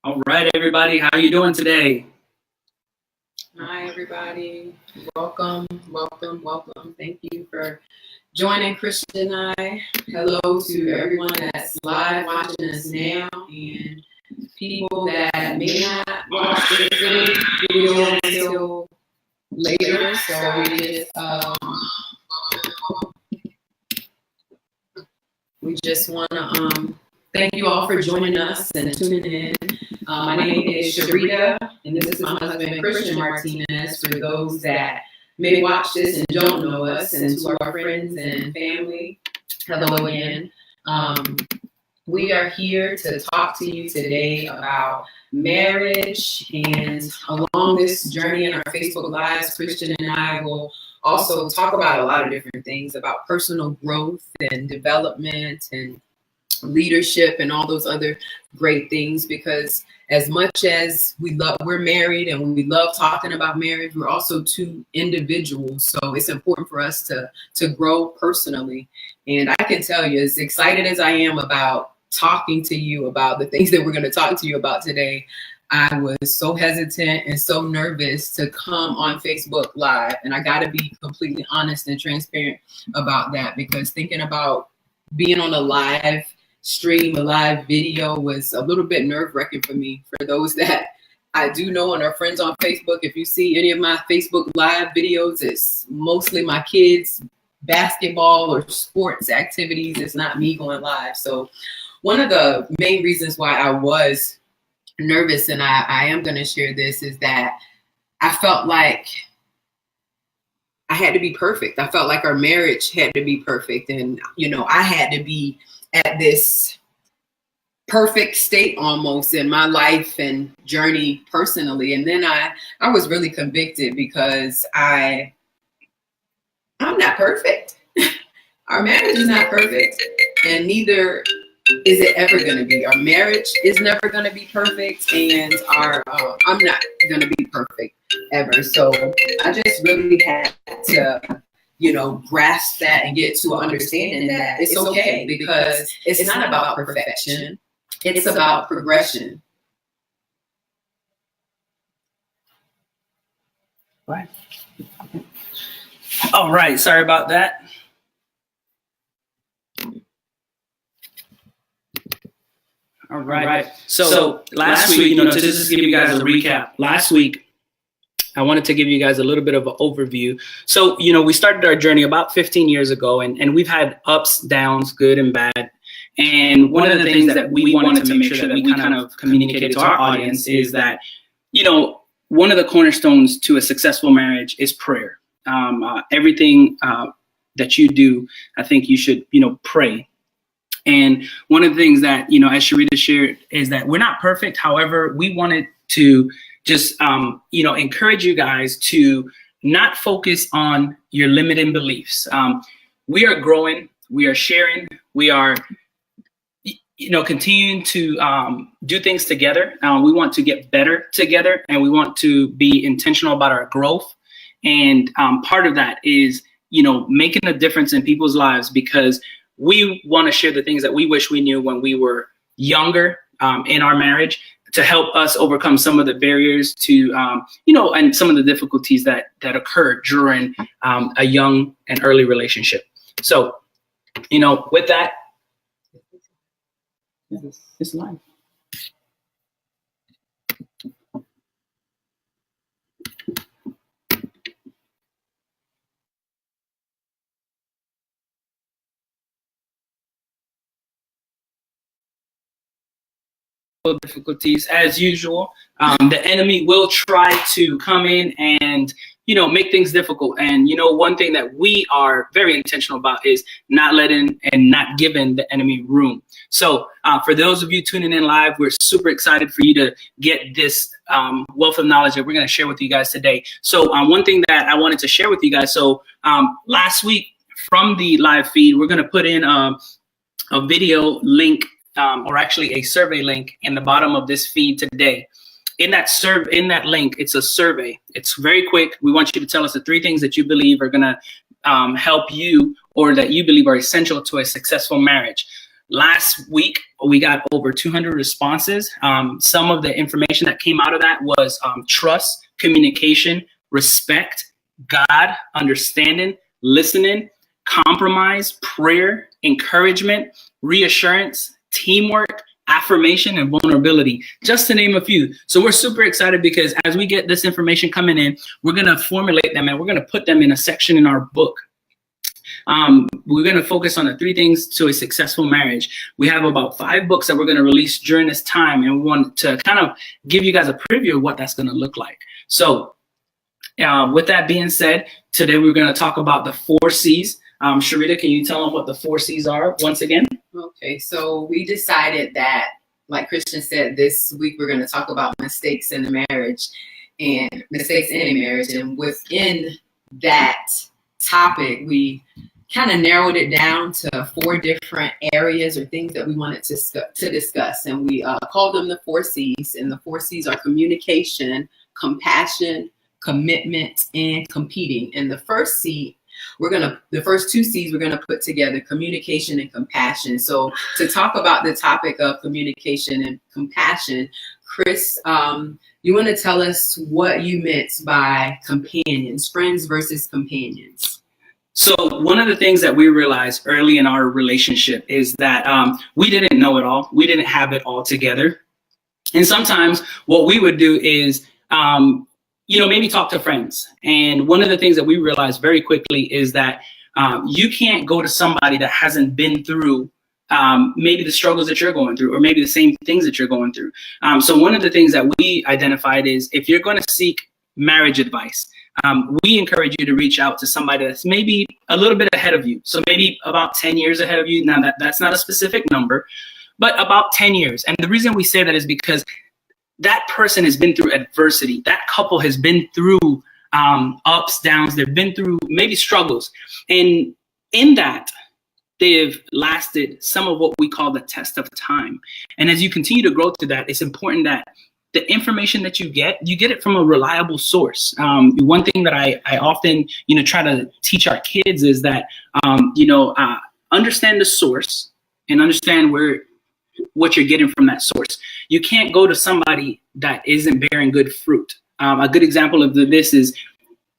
All right, everybody, how are you doing today? Hi, everybody. Welcome. Thank you for joining Christian and I. Hello to everyone that's live watching us now and people that may not watch this video until later. So we just want to thank you all for joining us and tuning in. My name is Sharita, and this is my husband, Christian Martinez, for those that may watch this and don't know us, and to our friends and family, hello again. We are here to talk to you today about marriage, and along this journey in our Facebook Lives, Christian and I will also talk about a lot of different things about personal growth and development and leadership and all those other great things, because as much as we're married and we love talking about marriage, we're also two individuals. So it's important for us to grow personally. And I can tell you, as excited as I am about talking to you about the things that we're going to talk to you about today, I was so hesitant and so nervous to come on Facebook Live. And I got to be completely honest and transparent about that, because thinking about being on a live stream, a live video, was a little bit nerve-wracking for me. For those that I do know and are friends on Facebook, if you see any of my Facebook Live videos, it's mostly my kids' basketball or sports activities. It's not me going live. So one of the main reasons why I was nervous, and I am going to share this, is that I felt like I had to be perfect. I felt like our marriage had to be perfect. And, I had to be at this perfect state almost in my life and journey personally. And then I was really convicted, because I'm not perfect. Our marriage is not perfect, and neither is it ever going to be. Our marriage is never going to be perfect, and I'm not going to be perfect ever. So I just really had to grasp that and get to an understanding that it's okay, because it's not about perfection. It's about progression. Right. All right, sorry about that. All right. So last week, to just give you guys a recap, last week, I wanted to give you guys a little bit of an overview. So, we started our journey about 15 years ago, and we've had ups, downs, good and bad. And one of the things that we wanted to make sure that we kind of communicated to our audience is that, one of the cornerstones to a successful marriage is prayer. Everything that you do, I think you should, pray. And one of the things that, as Sharita shared, is that we're not perfect. However, we wanted to just, encourage you guys to not focus on your limiting beliefs. We are growing, we are sharing, we are, continuing to do things together. We want to get better together, and we want to be intentional about our growth. And part of that is, making a difference in people's lives, because we want to share the things that we wish we knew when we were younger in our marriage, to help us overcome some of the barriers to, and some of the difficulties that occur during a young and early relationship. So, with that, it's live. Difficulties as usual. The enemy will try to come in and make things difficult. And one thing that we are very intentional about is not letting and not giving the enemy room. So for those of you tuning in live, we're super excited for you to get this wealth of knowledge that we're going to share with you guys today. So one thing that I wanted to share with you guys, so last week from the live feed, we're going to put in a video link, or actually a survey link in the bottom of this feed today. In that link, it's a survey. It's very quick. We want you to tell us the 3 things that you believe are going to help you, or that you believe are essential to a successful marriage. last week, we got over 200 responses. Some of the information that came out of that was trust, communication, respect, God, understanding, listening, compromise, prayer, encouragement, reassurance, teamwork, affirmation, and vulnerability, just to name a few. So we're super excited because as we get this information coming in, we're going to formulate them and we're going to put them in a section in our book. We're going to focus on the 3 things to a successful marriage. We have about 5 books that we're going to release during this time, and we want to kind of give you guys a preview of what that's going to look like. So with that being said, today we're going to talk about the 4 C's. Sharita, can you tell them what the 4 C's are once again? Okay, so we decided that, like Christian said, this week we're going to talk about mistakes in the marriage and mistakes in a marriage. And within that topic, we kind of narrowed it down to 4 different areas or things that we wanted to discuss. And we called them the 4 C's. And the 4 C's are communication, compassion, commitment, and competing. And the first C, the first 2 C's we're gonna put together, communication and compassion. So to talk about the topic of communication and compassion, Chris, you want to tell us what you meant by companions, friends versus companions? So one of the things that we realized early in our relationship is that we didn't know it all. We didn't have it all together. And sometimes what we would do is maybe talk to friends. And one of the things that we realized very quickly is that you can't go to somebody that hasn't been through maybe the struggles that you're going through, or maybe the same things that you're going through. So one of the things that we identified is if you're going to seek marriage advice, we encourage you to reach out to somebody that's maybe a little bit ahead of you. So maybe about 10 years ahead of you. Now that's not a specific number, but about 10 years. And the reason we say that is because that person has been through adversity. That couple has been through ups, downs. They've been through maybe struggles. And in that, they've lasted some of what we call the test of time. And as you continue to grow through that, it's important that the information that you get it from a reliable source. One thing that I often, try to teach our kids is that, understand the source and understand what you're getting from that source. You can't go to somebody that isn't bearing good fruit. A good example of this is,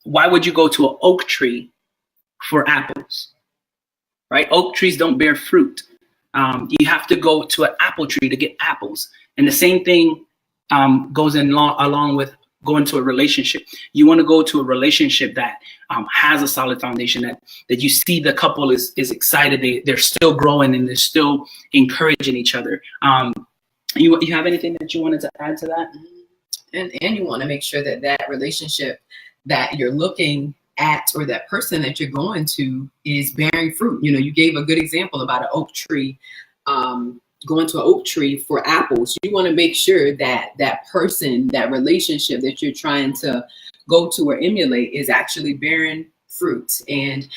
why would you go to an oak tree for apples, right? Oak trees don't bear fruit. You have to go to an apple tree to get apples. And the same thing goes along with going to a relationship. You want to go to a relationship that has a solid foundation, that you see the couple is excited, they're still growing and they're still encouraging each other. You have anything that you wanted to add to that? And you want to make sure that relationship that you're looking at, or that person that you're going to, is bearing fruit. You gave a good example about an oak tree. Going to an oak tree for apples, you want to make sure that that person, that relationship that you're trying to go to or emulate, is actually bearing fruit. And,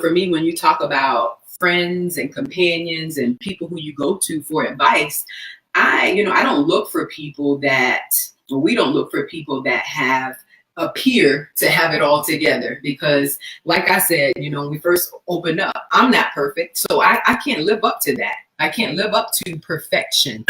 for me, when you talk about friends and companions and people who you go to for advice, I don't look for people we don't look for people that appear to have it all together, because like I said, when we first opened up, I'm not perfect. So I can't live up to that. I can't live up to perfection.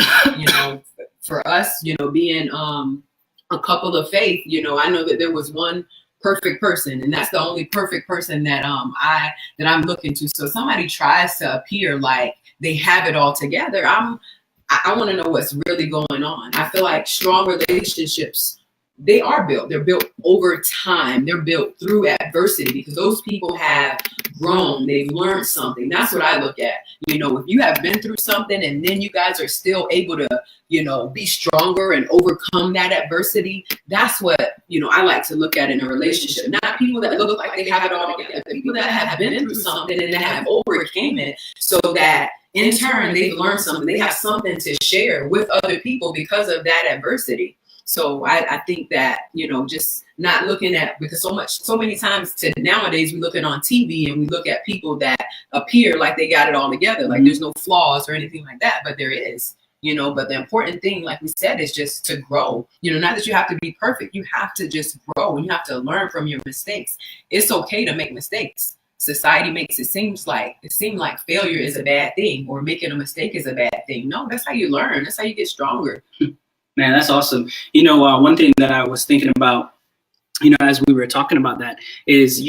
For us, being a couple of faith, I know that there was one perfect person, and that's the only perfect person that I'm looking to. So if somebody tries to appear like they have it all together, I want to know what's really going on. I feel like strong relationships, they're built over time. They're built through adversity, because those people have grown, they've learned something. That's what I look at. If you have been through something and then you guys are still able to, be stronger and overcome that adversity, that's what, I like to look at in a relationship. Not people that look like they have it all together, people that have been through something and that have overcame it, so that in turn they've learned something. They have something to share with other people because of that adversity. So I think that, just not looking at, because so many times nowadays we look at on TV and we look at people that appear like they got it all together, like there's no flaws or anything like that, but there is, but the important thing, like we said, is just to grow. Not that you have to be perfect, you have to just grow and you have to learn from your mistakes. It's okay to make mistakes. society makes it seem like failure is a bad thing or making a mistake is a bad thing. No, that's how you learn. That's how you get stronger. Man, that's awesome. One thing that I was thinking about, as we were talking about that is,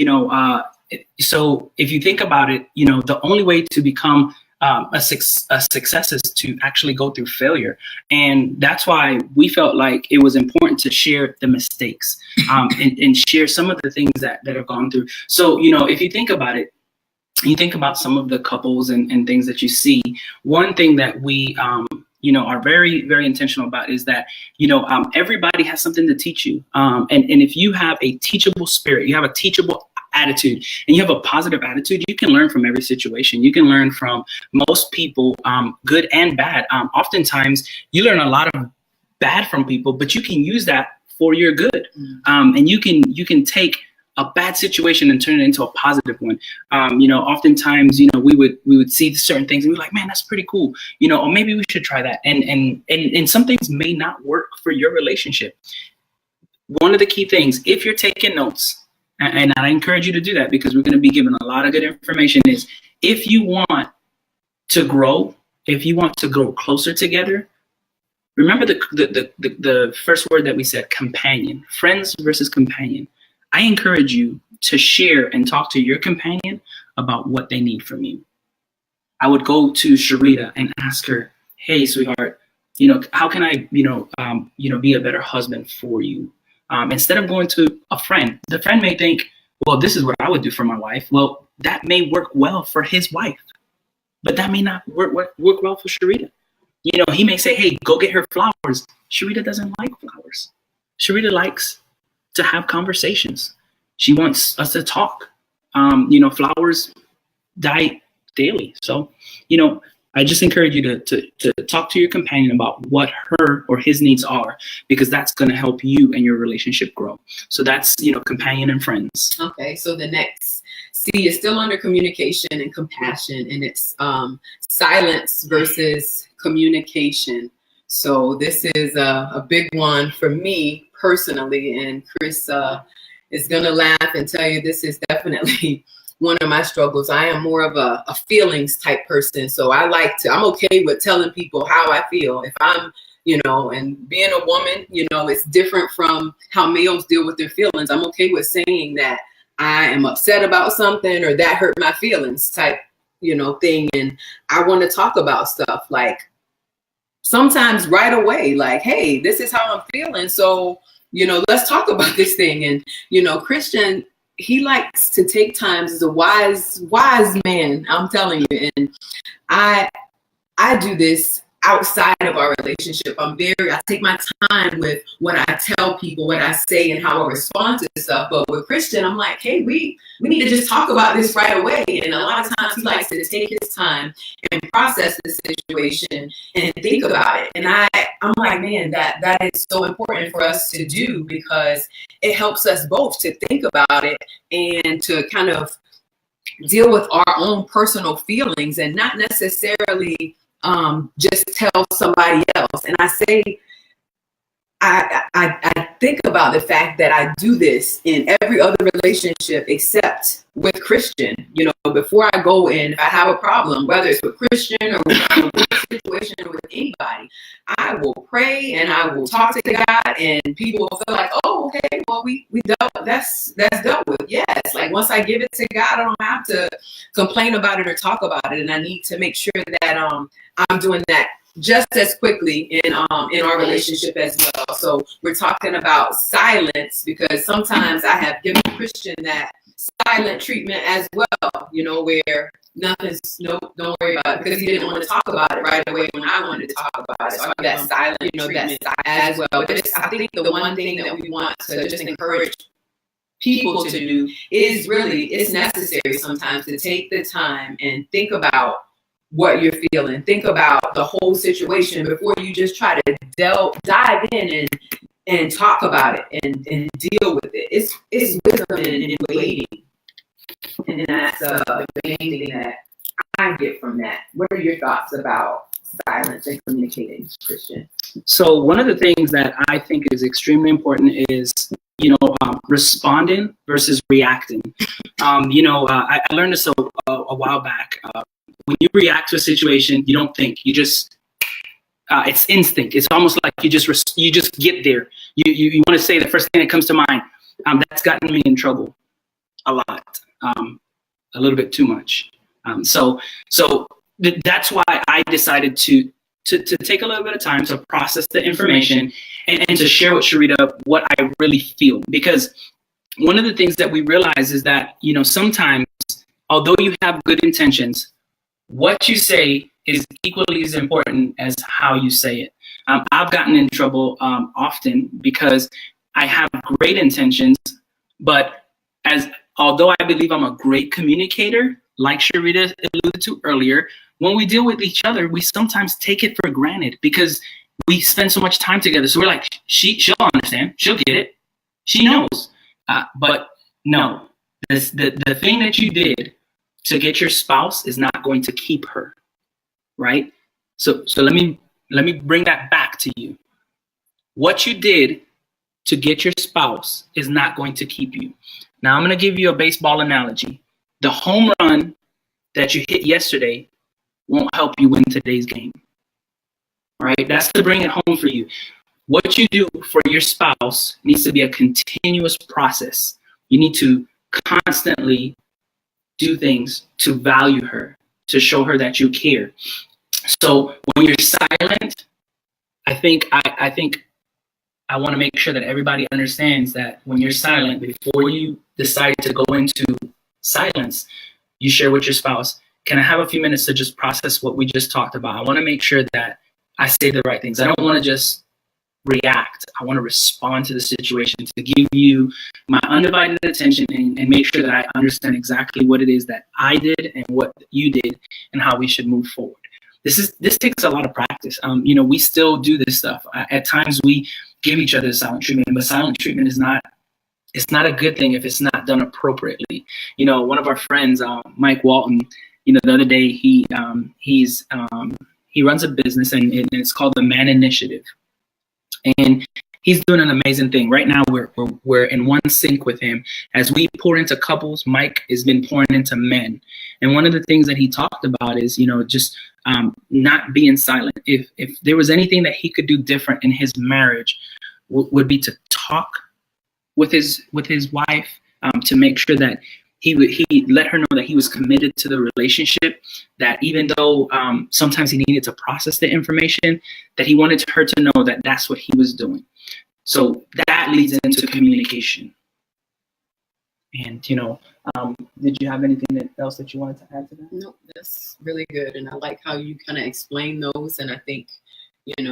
so if you think about it, the only way to become a success is to actually go through failure. And that's why we felt like it was important to share the mistakes and share some of the things that have gone through. So, if you think about it, you think about some of the couples and things that you see. One thing that we are very, very intentional about is that, everybody has something to teach you. And if you have a teachable spirit, you have a teachable attitude, and you have a positive attitude, you can learn from every situation. You can learn from most people, good and bad. Oftentimes you learn a lot of bad from people, but you can use that for your good. And you can take a bad situation and turn it into a positive one. Oftentimes, we would see certain things and we're like, man, that's pretty cool. Or maybe we should try that. And some things may not work for your relationship. One of the key things, if you're taking notes, and I encourage you to do that because we're going to be given a lot of good information, is if you want to grow, closer together, remember the first word that we said, companion, friends versus companion. I encourage you to share and talk to your companion about what they need from you. I would go to Sharita and ask her, hey, sweetheart, how can I, be a better husband for you? Instead of going to a friend, the friend may think, well, this is what I would do for my wife. Well, that may work well for his wife, but that may not work well for Sharita. He may say, hey, go get her flowers. Sharita doesn't like flowers. Sharita likes to have conversations. She wants us to talk. Flowers die daily. So, I just encourage you to talk to your companion about what her or his needs are, because that's going to help you and your relationship grow. So that's, companion and friends. Okay. So the next C is still under communication and compassion, and it's silence versus communication. So this is a big one for me personally, and Chris is going to laugh and tell you this is definitely one of my struggles. I am more of a feelings type person. So I'm okay with telling people how I feel. If I'm, and being a woman, it's different from how males deal with their feelings. I'm okay with saying that I am upset about something or that hurt my feelings type, thing. And I want to talk about stuff like sometimes right away, like, hey, this is how I'm feeling. So, let's talk about this thing. And, Christian, he likes to take times as a wise man, I'm telling you. And I do this outside of our relationship. I take my time with what I tell people, what I say, and how I respond to stuff. But with Christian, I'm like, hey, we need to just talk about this right away. And a lot of times he likes to take his time and process the situation and think about it. And I'm like, man, that is so important for us to do, because it helps us both to think about it and to kind of deal with our own personal feelings and not necessarily just tell somebody else. And I say, I think about the fact that I do this in every other relationship except with Christian. Before I go in, if I have a problem, whether it's with Christian or with a situation or with anybody, I will pray and I will talk to God, and people will feel like, oh, okay, well, we dealt, that's dealt with. Yes, like once I give it to God, I don't have to complain about it or talk about it, and I need to make sure that I'm doing that just as quickly in our relationship as well. So we're talking about silence, because sometimes I have given Christian that silent treatment as well, where nothing's, nope, don't worry about it, because he didn't want to talk about it right away when I wanted to talk about it. So that silent treatment as well. But I think the one thing that we want to just encourage people to do is really, it's necessary sometimes to take the time and think about what you're feeling. Think about the whole situation before you just try to dive in and talk about it and deal with it. It's wisdom in waiting. And that's the main thing that I get from that. What are your thoughts about silence and communicating, Christian? So one of the things that I think is extremely important is responding versus reacting. I learned this a while back. When you react to a situation, you don't think. You just it's instinct. It's almost like you just get there. You want to say the first thing that comes to mind. That's gotten me in trouble a lot, a little bit too much. So that's why I decided to take a little bit of time to process the information and to share with Sharita what I really feel. Because one of the things that we realize is that, sometimes, although you have good intentions, what you say is equally as important as how you say it. I've gotten in trouble often because I have great intentions, but although I believe I'm a great communicator, like Sharita alluded to earlier, when we deal with each other, we sometimes take it for granted because we spend so much time together. So we're like, she'll understand, she'll get it, she knows. But no, the thing that you did to get your spouse is not going to keep her, right? So let me bring that back to you. What you did to get your spouse is not going to keep you. Now I'm going to give you a baseball analogy. The home run that you hit yesterday won't help you win today's game, right? That's to bring it home for you. What you do for your spouse needs to be a continuous process. You need to constantly do things to value her, to show her that you care. So when you're silent, I think I want to make sure that everybody understands that when you're silent, before you decide to go into silence, you share with your spouse, can I have a few minutes to just process what we just talked about? I want to make sure that I say the right things. I don't want to just react. I want to respond to the situation, to give you my undivided attention and make sure that I understand exactly what it is that I did and what you did and how we should move forward. This takes a lot of practice. We still do this stuff. At times we give each other silent treatment, but silent treatment is not a good thing if it's not done appropriately. One of our friends, Mike Walton, the other day he runs a business and it's called the Man Initiative. And he's doing an amazing thing. Right now, we're in one sync with him. As we pour into couples, Mike has been pouring into men. And one of the things that he talked about is, just not being silent. If there was anything that he could do different in his marriage, would be to talk with his wife, to make sure that he let her know that he was committed to the relationship, that even though sometimes he needed to process the information, that he wanted her to know that that's what he was doing. So that leads into communication. And, did you have anything else that you wanted to add to that? No, that's really good. And I like how you kind of explain those. And I think,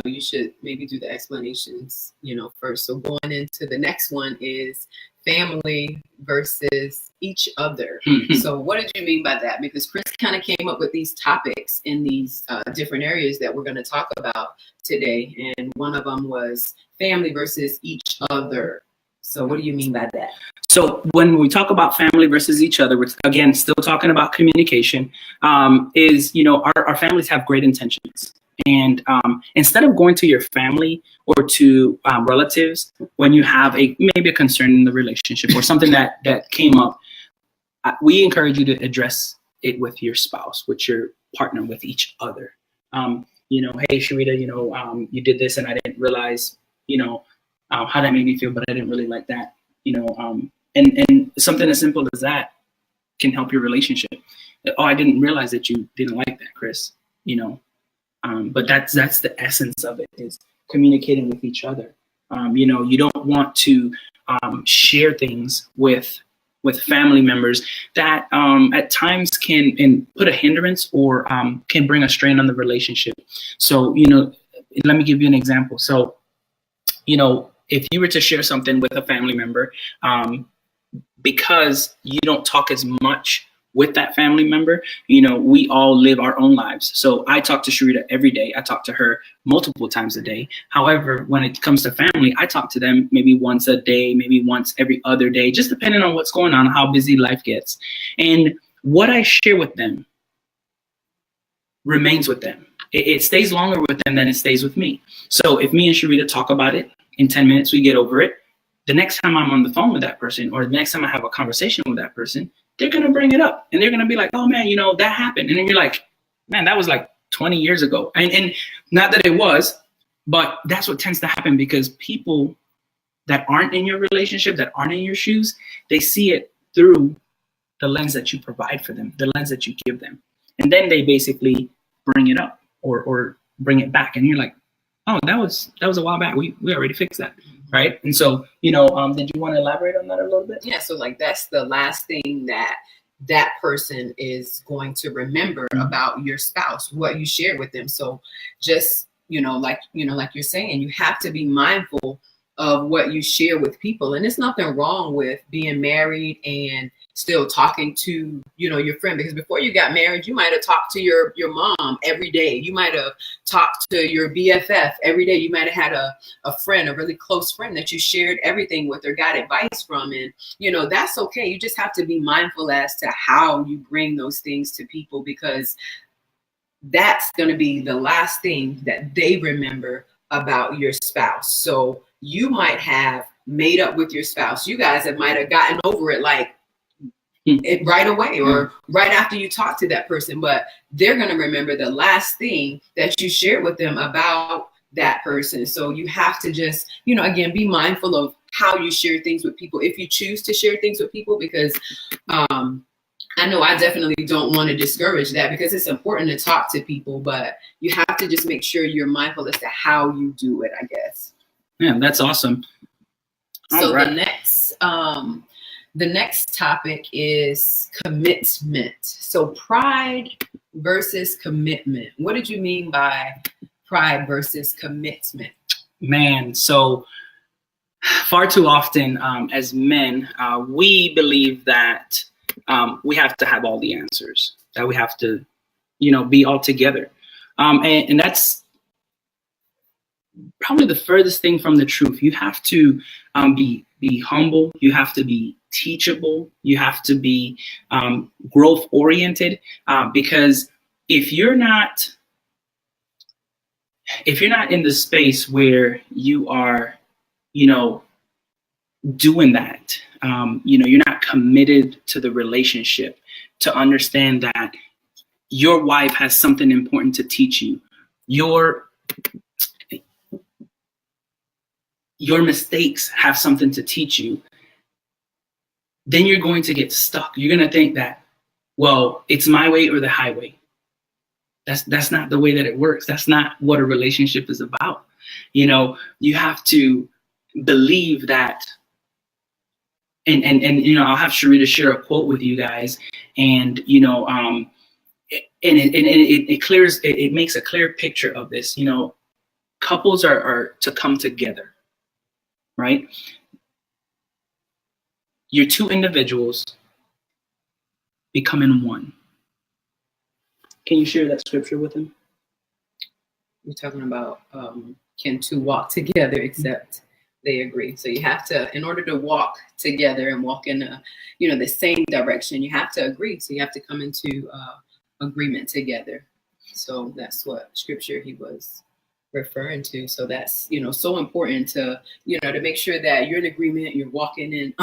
you should maybe do the explanations, first. So going into the next one is family versus each other. Mm-hmm. So what did you mean by that? Because Chris kind of came up with these topics in these different areas that we're going to talk about today. And one of them was family versus each other. So what do you mean by that? So when we talk about family versus each other, we're again still talking about communication. Our families have great intentions. And instead of going to your family or to relatives when you have maybe a concern in the relationship or something that came up, we encourage you to address it with your spouse, with your partner, with each other. Hey, Sharita, you did this and I didn't realize, how that made me feel, but I didn't really like that, and something as simple as that can help your relationship. Oh, I didn't realize that you didn't like that, Chris, but that's the essence of it, is communicating with each other. You don't want to share things with family members that at times can put a hindrance or can bring a strain on the relationship. So, let me give you an example. So, if you were to share something with a family member, because you don't talk as much with that family member, we all live our own lives. So I talk to Sharita every day. I talk to her multiple times a day. However, when it comes to family, I talk to them maybe once a day, maybe once every other day, just depending on what's going on, how busy life gets. And what I share with them remains with them. It stays longer with them than it stays with me. So if me and Sharita talk about it, in 10 minutes we get over it. the next time I'm on the phone with that person, or the next time I have a conversation with that person, they're going to bring it up and they're going to be like, oh man, that happened. And then you're like, man, that was like 20 years ago. And not that it was, but that's what tends to happen, because people that aren't in your relationship, that aren't in your shoes, they see it through the lens that you provide for them, the lens that you give them. And then they basically bring it up or bring it back. And you're like, oh, that was a while back. We already fixed that. Right. And so, did you want to elaborate on that a little bit? Yeah. So like, that's the last thing that person is going to remember about your spouse, what you shared with them. So just, like you're saying, you have to be mindful of what you share with people. And there's nothing wrong with being married and still talking to, your friend, because before you got married, you might have talked to your mom every day. You might have talked to your BFF every day. You might have had a friend, a really close friend that you shared everything with or got advice from. And, that's okay. You just have to be mindful as to how you bring those things to people, because that's going to be the last thing that they remember about your spouse. So you might have made up with your spouse. You guys might have gotten over it like right away or right after you talk to that person, but they're going to remember the last thing that you shared with them about that person. So you have to just, again, be mindful of how you share things with people, if you choose to share things with people, because I know I definitely don't want to discourage that, because it's important to talk to people, but you have to just make sure you're mindful as to how you do it, I guess. Yeah, that's awesome. So the next topic is commitment. So pride versus commitment. What did you mean by pride versus commitment? Man, so far too often as men, we believe that we have to have all the answers, that we have to, be all together. And that's probably the furthest thing from the truth. You have to be humble. You have to be teachable. You have to be growth oriented, because if you're not in the space where you are, doing that, you're not committed to the relationship, to understand that your wife has something important to teach you. Your mistakes have something to teach you. Then you're going to get stuck. You're going to think that, well, it's my way or the highway. That's not the way that it works. That's not what a relationship is about. You have to believe that. And I'll have Sharita share a quote with you guys, and it makes a clear picture of this. Couples are to come together, right? You're two individuals becoming one. Can you share that scripture with him? We're talking about can two walk together except they agree. So you have to, in order to walk together and walk in the same direction, you have to agree. So you have to come into agreement together. So that's what scripture he was referring to. So that's, so important to, to make sure that you're in agreement, you're walking in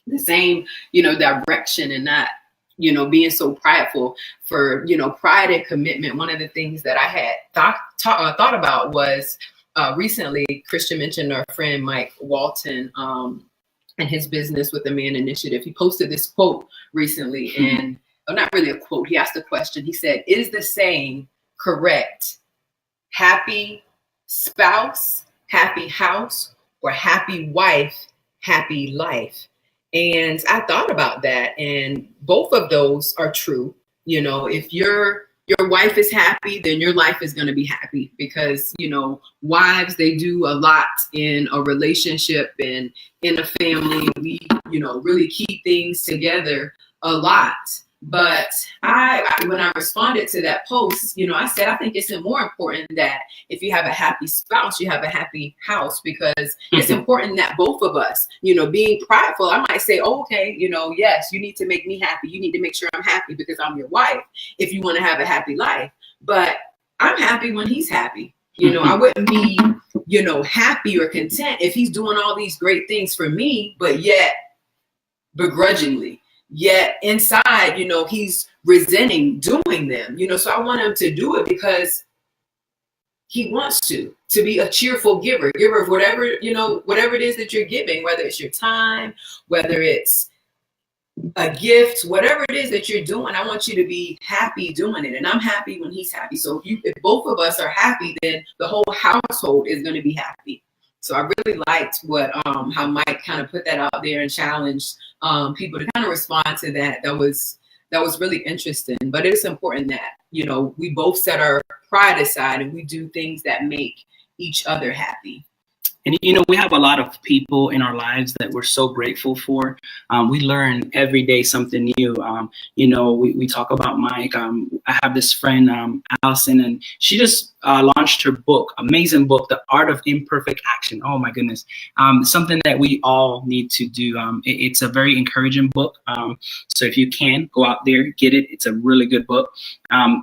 the same, direction, and not, being so prideful. For, pride and commitment. One of the things that I had thought about was recently, Christian mentioned our friend Mike Walton and his Business with a Man initiative. He posted this quote recently, and not really a quote. He asked a question. He said, "Is the saying correct? Happy spouse, happy house, or happy wife, happy life?" And I thought about that, and both of those are true. If your wife is happy, then your life is going to be happy, because, wives, they do a lot in a relationship and in a family. We, really keep things together a lot. But when I responded to that post, I said, I think it's more important that if you have a happy spouse, you have a happy house, because it's important that both of us, being prideful, I might say, oh, okay, yes, you need to make me happy. You need to make sure I'm happy because I'm your wife if you want to have a happy life. But I'm happy when he's happy. You know, I wouldn't be, you know, happy or content if he's doing all these great things for me, but yet begrudgingly, yet inside, you know, he's resenting doing them, you know. So I want him to do it because he wants to be a cheerful giver of whatever, you know, whatever it is that you're giving, whether it's your time, whether it's a gift, whatever it is that you're doing. I want you to be happy doing it, and I'm happy when he's happy. So if both of us are happy, then the whole household is going to be happy. So I really liked what how Mike kind of put that out there and challenged people to kind of respond to that. That was really interesting. But it is important that, you know, we both set our pride aside and we do things that make each other happy. And, you know, we have a lot of people in our lives that we're so grateful for. We learn every day something new. You know, we talk about Mike. I have this friend, Allison, and she just launched her book, amazing book, The Art of Imperfect Action. Oh, my goodness. Something that we all need to do. It's a very encouraging book. So if you can, go out there, get it. It's a really good book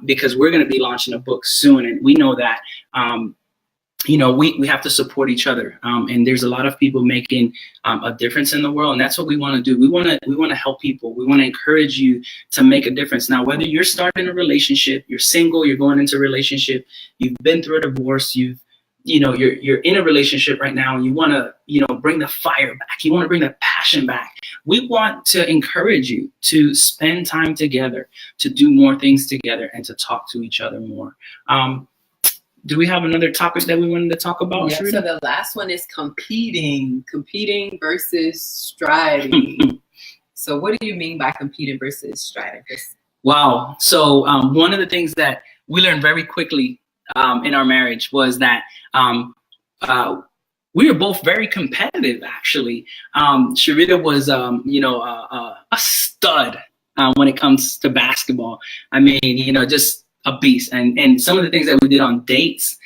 because we're going to be launching a book soon. And we know that you know, we have to support each other. And there's a lot of people making a difference in the world. And that's what we want to do. We want to help people. We want to encourage you to make a difference. Now, whether you're starting a relationship, you're single, you're going into a relationship, you've been through a divorce, you're in a relationship right now, and you want to, you know, bring the fire back. You want to bring the passion back. We want to encourage you to spend time together, to do more things together, and to talk to each other more. Do we have another topic that we wanted to talk about? Yeah, so the last one is competing versus striving. So what do you mean by competing versus striving? Wow. So one of the things that we learned very quickly in our marriage was that we were both very competitive, actually. Sharita was, a stud when it comes to basketball. I mean, you know, just a beast. And some of the things that we did on dates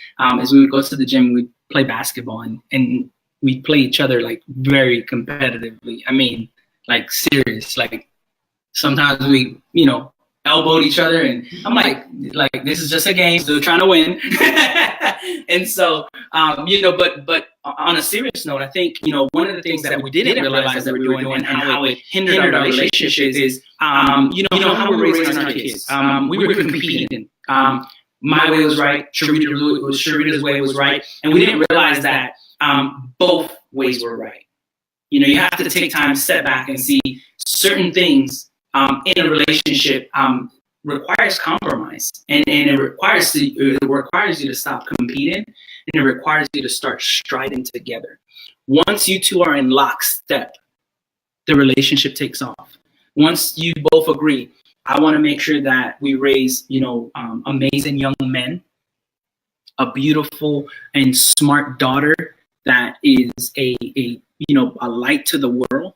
is we would go to the gym, we'd play basketball, and we'd play each other like very competitively. I mean, like serious. Like sometimes we, you know, elbowed each other, and I'm like this is just a game, so we're trying to win. And so, you know, but on a serious note, I think, you know, one of the things that we didn't realize that we were doing and how it hindered our relationships is, you know how we're raising our kids. We were competing. My way was right. Sharita's way was right. And we didn't realize that both ways were right. You know, you have to take time to step back and see certain things in a relationship requires compromise, and it requires you to stop competing, and it requires you to start striding together. Once you two are in lockstep, the relationship takes off. Once you both agree, I want to make sure that we raise, you know, amazing young men, a beautiful and smart daughter that is a light to the world.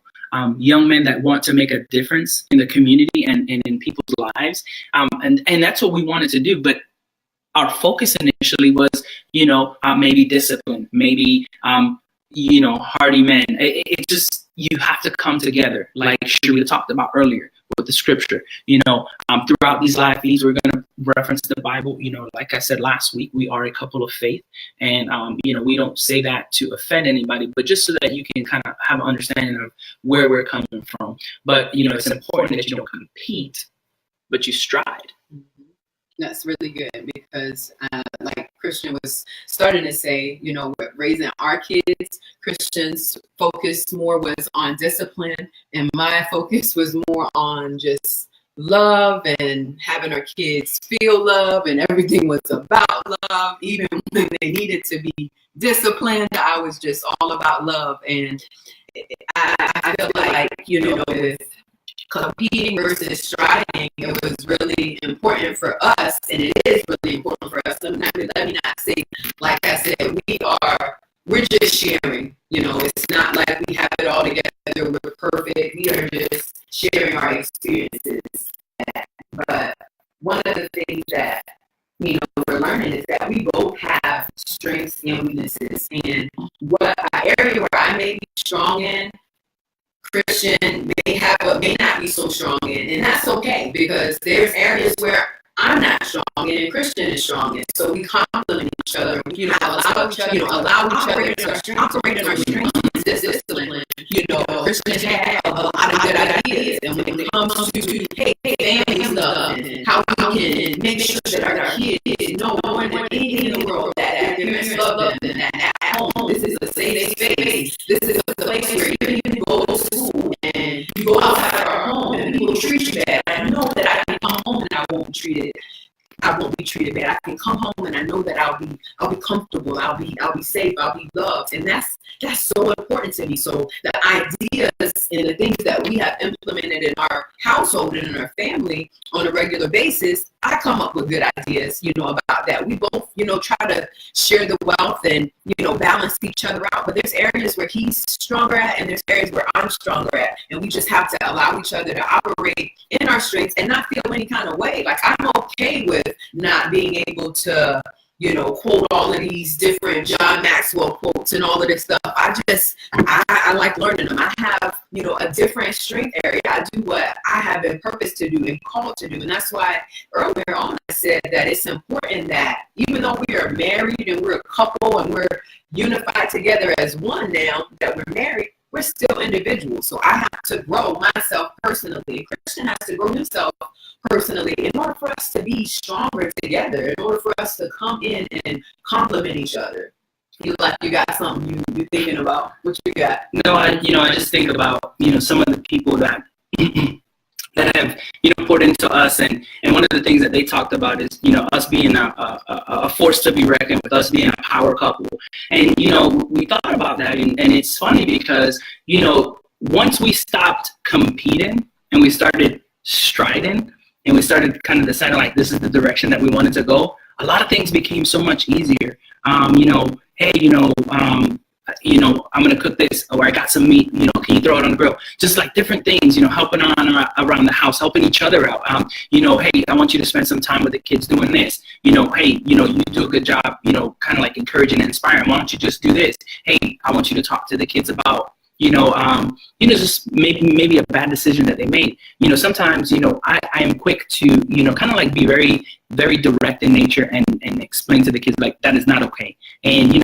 Young men that want to make a difference in the community and in people's lives. And that's what we wanted to do. But our focus initially was, you know, maybe discipline, maybe, you know, hardy men. It just, you have to come together, like Sharita talked about earlier with the scripture. You know, throughout these live feeds, we're going to reference the Bible. You know, like I said last week, we are a couple of faith. And, you know, we don't say that to offend anybody, but just so that you can kind of have an understanding of where we're coming from. But, you know, it's important that you don't compete, but you stride. That's really good because like Christian was starting to say, you know, raising our kids, Christian's focus more was on discipline, and my focus was more on just love and having our kids feel love, and everything was about love. Even when they needed to be disciplined, I was just all about love. And I feel like, you know, with competing versus striding, it was really important for us, and it is really important for us. Sometimes, let me not say, like I said, we're just sharing. You know, it's not like we have it all together, we're perfect. We are just sharing our experiences. But one of the things that, you know, we're learning is that we both have strengths and weaknesses, and what an area where I may be strong in, Christian may not be so strong in, and that's okay, because there's areas where I'm not strong in and Christian is strong in. So we complement each each other, allow each other to operate in our strengths. Discipline. Christians have a lot of good ideas, and when it comes to family stuff and how we can make sure that our kids know more than anything in the world that their parents love them, and that at home this is a safe space. This is a place where even if you go to school and you go outside our home and people treat you bad, I know that I can come home and I won't be treated bad. I can come home and I know that I'll be comfortable. I'll be safe. I'll be loved. And that's so important to me. So the ideas and the things that we have implemented in our household and in our family on a regular basis, I come up with good ideas, about that. We both, try to share the wealth and, balance each other out. But there's areas where he's stronger at and there's areas where I'm stronger at. And we just have to allow each other to operate in our strengths and not feel any kind of way. Like, I'm okay with not being able to, quote all of these different John Maxwell quotes and all of this stuff. I like learning them. I have, a different strength area. I do what I have been purposed to do and called to do. And that's why earlier on I said that it's important that even though we are married and we're a couple and we're unified together as one now that we're married, we're still individuals. So I have to grow myself personally. Christian has to grow himself personally in order for us to be stronger together, in order for us to come in and complement each other. You got something you thinking about? What you got? No, I just think about, some of the people that that have, poured into us. And one of the things that they talked about is, us being a force to be reckoned with, us being a power couple. And, we thought about that. And it's funny because, once we stopped competing and we started striding and we started kind of deciding like this is the direction that we wanted to go, a lot of things became so much easier. Hey, I'm going to cook this, or I got some meat, can you throw it on the grill? Just like different things, helping around the house, helping each other out. Hey, I want you to spend some time with the kids doing this. Hey, you do a good job, kind of like encouraging and inspiring. Why don't you just do this? Hey, I want you to talk to the kids about, just maybe a bad decision that they made. Sometimes, I am quick to, kind of like be very, very direct in nature and explain to the kids like that is not okay. And,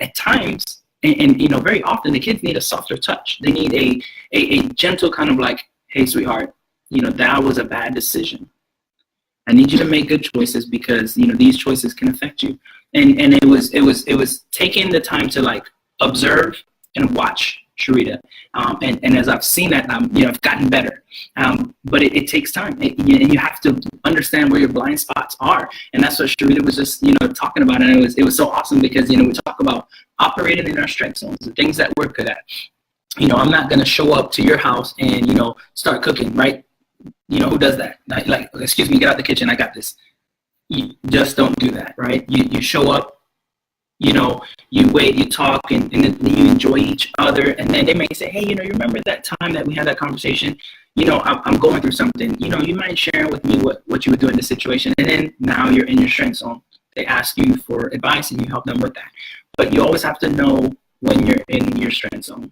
at times, and very often the kids need a softer touch. They need a gentle kind of like, hey, sweetheart, that was a bad decision. I need you to make good choices because, these choices can affect you. And it was taking the time to like observe and watch Sharita. And as I've seen that, I've gotten better. But it takes time. And you have to understand where your blind spots are. And that's what Sharita was just, talking about. And it was so awesome because, we talk about operating in our strength zones, the things that we're good at. I'm not going to show up to your house and, start cooking, right? Who does that? Like, excuse me, get out the kitchen. I got this. You just don't do that, right? You show up. You wait, you talk, and then you enjoy each other. And then they may say, hey, you remember that time that we had that conversation? I'm going through something. You mind sharing with me what you would do in this situation? And then now you're in your strength zone. They ask you for advice and you help them with that. But you always have to know when you're in your strength zone.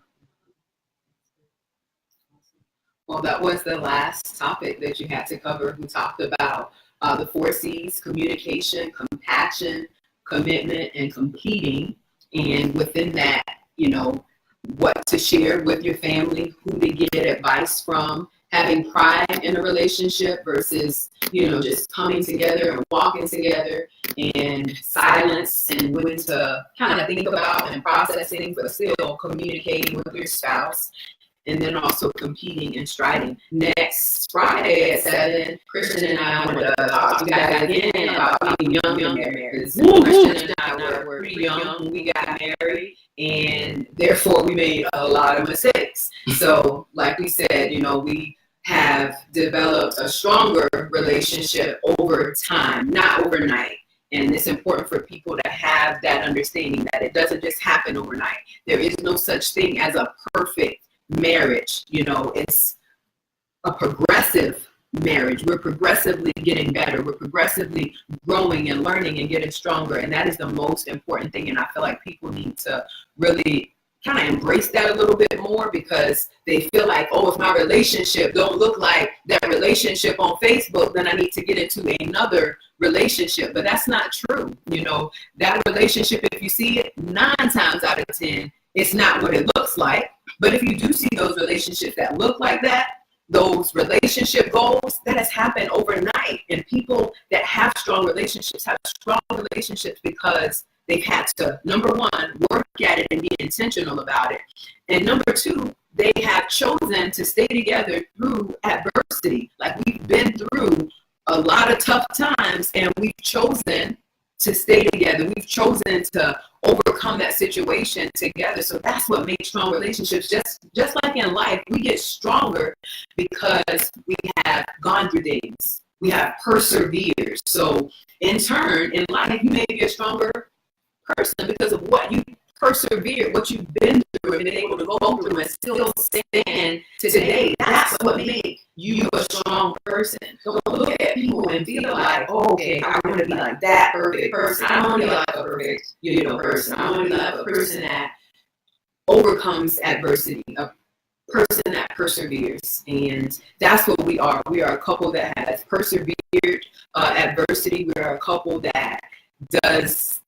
Well, that was the last topic that you had to cover. We talked about the 4 C's: communication, compassion, commitment, and competing. And within that, what to share with your family, who to get advice from, having pride in a relationship versus, just coming together and walking together, and silence and when to kind of think about and process things, but still communicating with your spouse. And then also competing and striding. Next Friday at 7, Christian and I want to talk to you guys again about being young and married. Because Christian and I were pretty young when we got married, and therefore we made a lot of mistakes. So, like we said, we have developed a stronger relationship over time, not overnight. And it's important for people to have that understanding that it doesn't just happen overnight. There is no such thing as a perfect marriage. It's a progressive marriage. We're progressively getting better. We're progressively growing and learning and getting stronger. And that is the most important thing. And I feel like people need to really kind of embrace that a little bit more, because they feel like, oh, if my relationship don't look like that relationship on Facebook, then I need to get into another relationship, but that's not true. You know, that relationship, if you see it 9 times out of 10, it's not what it looks like. But if you do see those relationships that look like that, those relationship goals, that has happened overnight. And people that have strong relationships because they've had to, number one, work at it and be intentional about it. And number two, they have chosen to stay together through adversity. Like, we've been through a lot of tough times and we've chosen to stay together. We've chosen to overcome that situation together. So that's what makes strong relationships. Just like in life, we get stronger because we have gone through things. We have persevered. So in turn, in life, you may be a stronger person because of what you persevered, what you've been through and been able to go through and still stand today. That's what makes you a strong person. Don't look at people and feel like, oh, okay, I want to be like that perfect person. I want to be like a perfect, person. I want to be like a person that overcomes adversity, a person that perseveres. And that's what we are. We are a couple that has persevered adversity. We are a couple that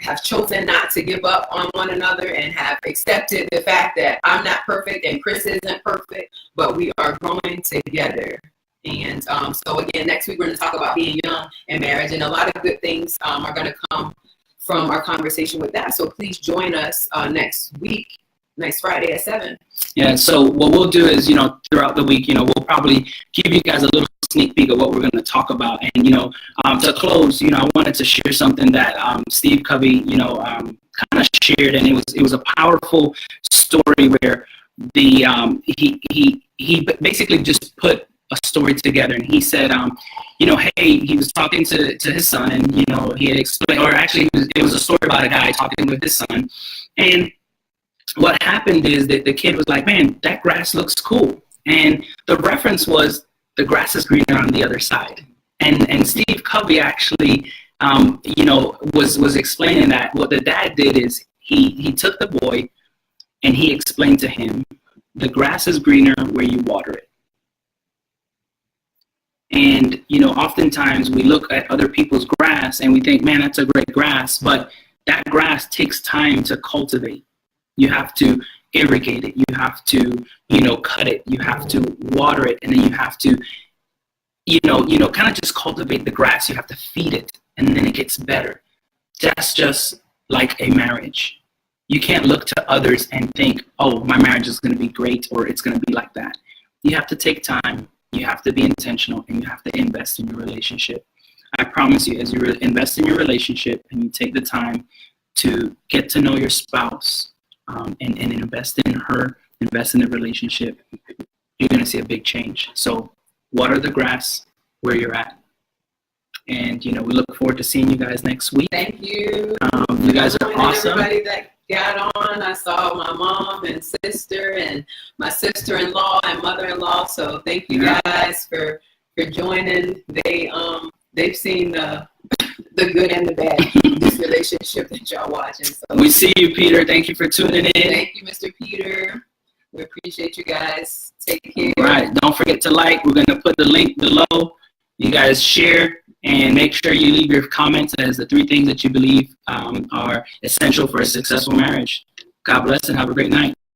have chosen not to give up on one another and have accepted the fact that I'm not perfect and Chris isn't perfect, but we are growing together. And so again, next week we're going to talk about being young and marriage, and a lot of good things are going to come from our conversation with that. So please join us next Friday at 7. Yeah, so what we'll do is, throughout the week, we'll probably give you guys a little sneak peek of what we're going to talk about. And, to close, I wanted to share something that Steve Covey, kind of shared, and it was a powerful story where he basically just put a story together, and he said, hey, he was talking to his son, and, he had explained, or actually it was a story about a guy talking with his son, and what happened is that the kid was like, man, that grass looks cool. And the reference was the grass is greener on the other side. And Steve Covey actually, was explaining that what the dad did is he took the boy and he explained to him, the grass is greener where you water it. And, oftentimes we look at other people's grass and we think, man, that's a great grass. But that grass takes time to cultivate. You have to irrigate it. You have to, cut it. You have to water it. And then you have to, kind of just cultivate the grass. You have to feed it. And then it gets better. That's just like a marriage. You can't look to others and think, oh, my marriage is going to be great or it's going to be like that. You have to take time. You have to be intentional. And you have to invest in your relationship. I promise you, as you invest in your relationship and you take the time to get to know your spouse, and invest in her, invest in the relationship, you're going to see a big change. So water the grass where you're at. And, we look forward to seeing you guys next week. Thank you. You guys are awesome. Everybody that got on, I saw my mom and sister and my sister-in-law and mother-in-law. So thank you guys for joining. They've seen the good and the bad this relationship that y'all watching. So we see you, Peter. Thank you for tuning in. Thank you, Mr. Peter. We appreciate you guys. Take care. All right. Don't forget to like. We're going to put the link below. You guys share and make sure you leave your comments as the 3 things that you believe are essential for a successful marriage. God bless and have a great night.